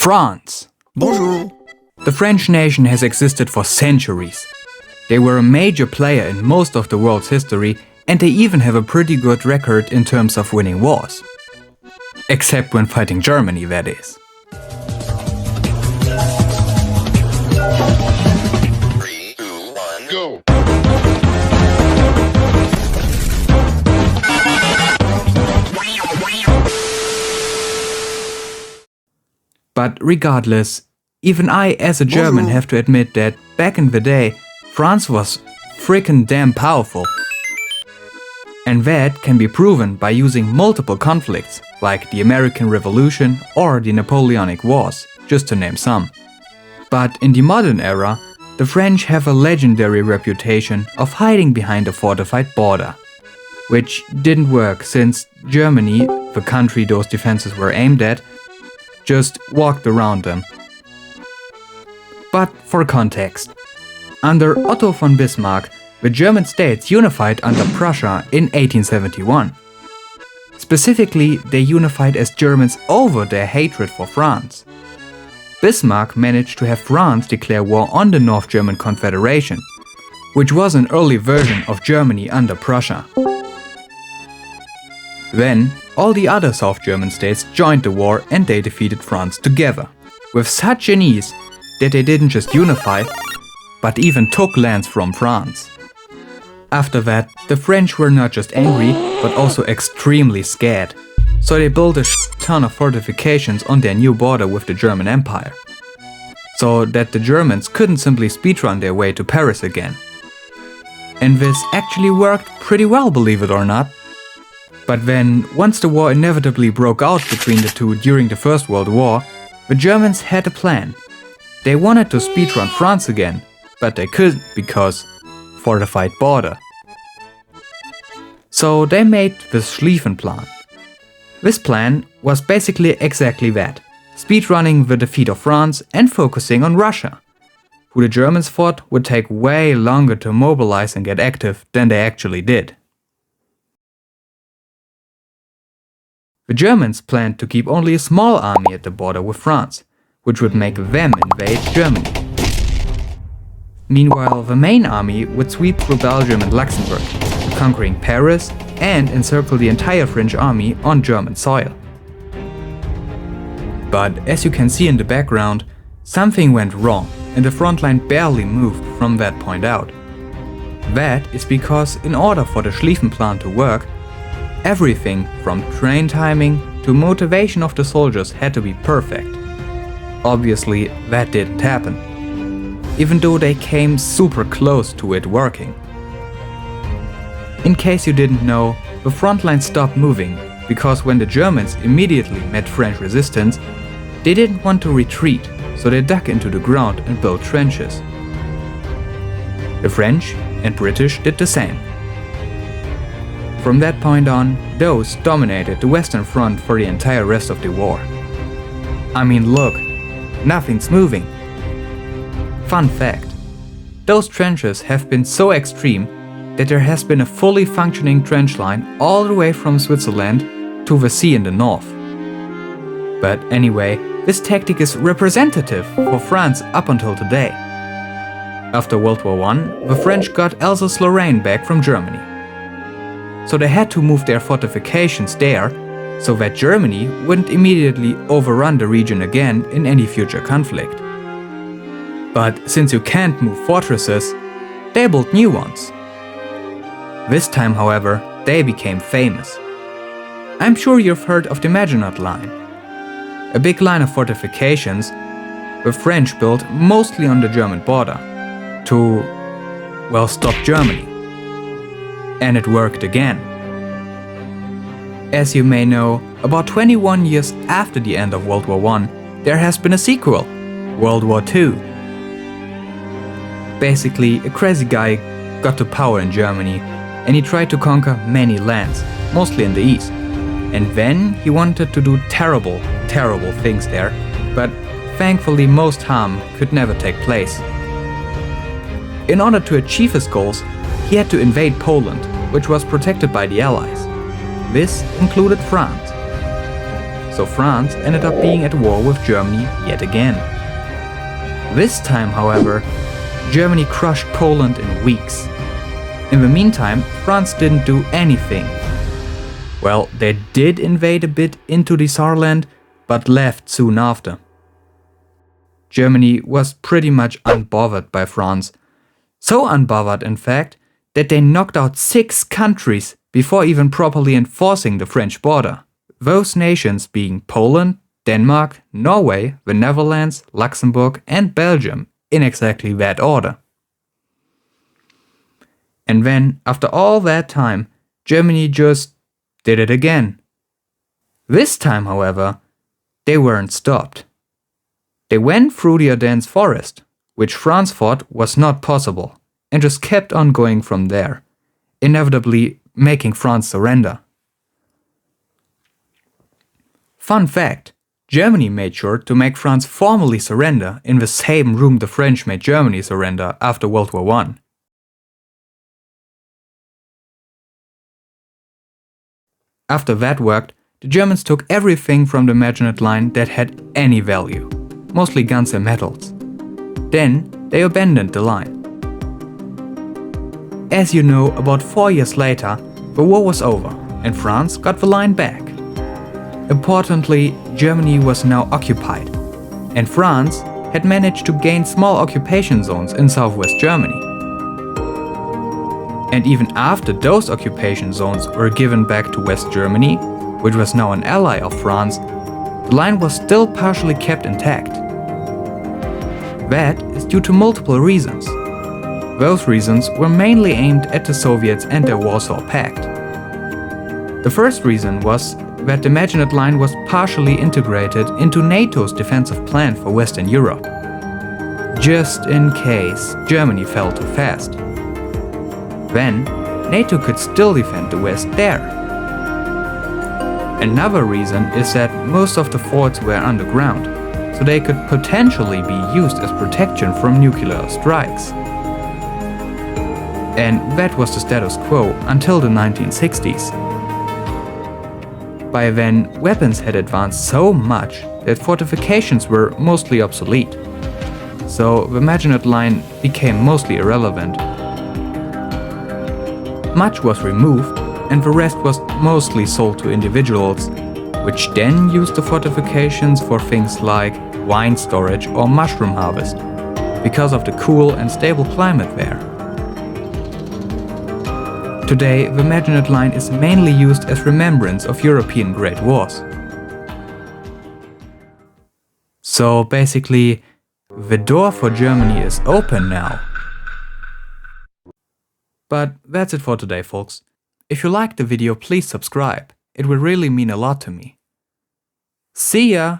France. Bonjour. The French nation has existed for centuries. They were a major player in most of the world's history, and they even have a pretty good record in terms of winning wars. Except when fighting Germany, that is. 3, 2, 1, go. But regardless, even I as a German have to admit that back in the day, France was frickin' damn powerful. And that can be proven by using multiple conflicts, like the American Revolution or the Napoleonic Wars, just to name some. But in the modern era, the French have a legendary reputation of hiding behind a fortified border. Which didn't work since Germany, the country those defenses were aimed at, just walked around them. But for context, under Otto von Bismarck, the German states unified under Prussia in 1871. Specifically, they unified as Germans over their hatred for France. Bismarck managed to have France declare war on the North German Confederation, which was an early version of Germany under Prussia. Then, all the other South German states joined the war and they defeated France together, with such an ease that they didn't just unify, but even took lands from France. After that, the French were not just angry, but also extremely scared, so they built a ton of fortifications on their new border with the German Empire, so that the Germans couldn't simply speedrun their way to Paris again. And this actually worked pretty well, believe it or not. But then, once the war inevitably broke out between the two during the First World War, the Germans had a plan. They wanted to speedrun France again, but they couldn't because fortified border. So they made the Schlieffenplan. This plan was basically exactly that, speedrunning the defeat of France and focusing on Russia, who the Germans thought would take way longer to mobilize and get active than they actually did. The Germans planned to keep only a small army at the border with France, which would make them invade Germany. Meanwhile, the main army would sweep through Belgium and Luxembourg, conquering Paris and encircle the entire French army on German soil. But as you can see in the background, something went wrong and the front line barely moved from that point out. That is because in order for the Schlieffenplan to work, everything from train timing to motivation of the soldiers had to be perfect. Obviously, that didn't happen, even though they came super close to it working. In case you didn't know, the front line stopped moving because when the Germans immediately met French resistance, they didn't want to retreat, so they dug into the ground and built trenches. The French and British did the same. From that point on, those dominated the Western Front for the entire rest of the war. I mean, look, nothing's moving. Fun fact, those trenches have been so extreme that there has been a fully functioning trench line all the way from Switzerland to the sea in the north. But anyway, this tactic is representative for France up until today. After World War I, the French got Alsace-Lorraine back from Germany. So they had to move their fortifications there so that Germany wouldn't immediately overrun the region again in any future conflict. But since you can't move fortresses, they built new ones. This time, however, they became famous. I'm sure you've heard of the Maginot Line. A big line of fortifications the French built mostly on the German border to, well, stop Germany. And it worked again. As you may know, about 21 years after the end of World War I, there has been a sequel, World War II. Basically, a crazy guy got to power in Germany and he tried to conquer many lands, mostly in the east. And then he wanted to do terrible, terrible things there, but thankfully most harm could never take place. In order to achieve his goals, he had to invade Poland, which was protected by the Allies. This included France. so France ended up being at war with Germany yet again. This time, however, Germany crushed Poland in weeks. In the meantime, France didn't do anything. Well, they did invade a bit into the Saarland, but left soon after. Germany was pretty much unbothered by France. So unbothered, in fact, that they knocked out 6 countries before even properly enforcing the French border. Those nations being Poland, Denmark, Norway, the Netherlands, Luxembourg and Belgium, in exactly that order. And then, after all that time, Germany just did it again. This time, however, they weren't stopped. They went through the Ardennes forest, which France thought was not possible, and just kept on going from there, inevitably making France surrender. Fun fact, Germany made sure to make France formally surrender in the same room the French made Germany surrender after World War I. After that worked, the Germans took everything from the Maginot Line that had any value, mostly guns and metals. Then they abandoned the line. As you know, about 4 years later, the war was over and France got the line back. Importantly, Germany was now occupied, and France had managed to gain small occupation zones in southwest Germany. And even after those occupation zones were given back to West Germany, which was now an ally of France, the line was still partially kept intact. That is due to multiple reasons. Those reasons were mainly aimed at the Soviets and their Warsaw Pact. The first reason was that the Maginot Line was partially integrated into NATO's defensive plan for Western Europe, just in case Germany fell too fast. Then, NATO could still defend the West there. Another reason is that most of the forts were underground, so they could potentially be used as protection from nuclear strikes. And that was the status quo until the 1960s. By then, weapons had advanced so much that fortifications were mostly obsolete, so the Maginot Line became mostly irrelevant. Much was removed, and the rest was mostly sold to individuals, which then used the fortifications for things like wine storage or mushroom harvest, because of the cool and stable climate there. Today, the Maginot Line is mainly used as remembrance of European Great Wars. So basically, the door for Germany is open now. But that's it for today, folks. If you liked the video, please subscribe. It would really mean a lot to me. See ya!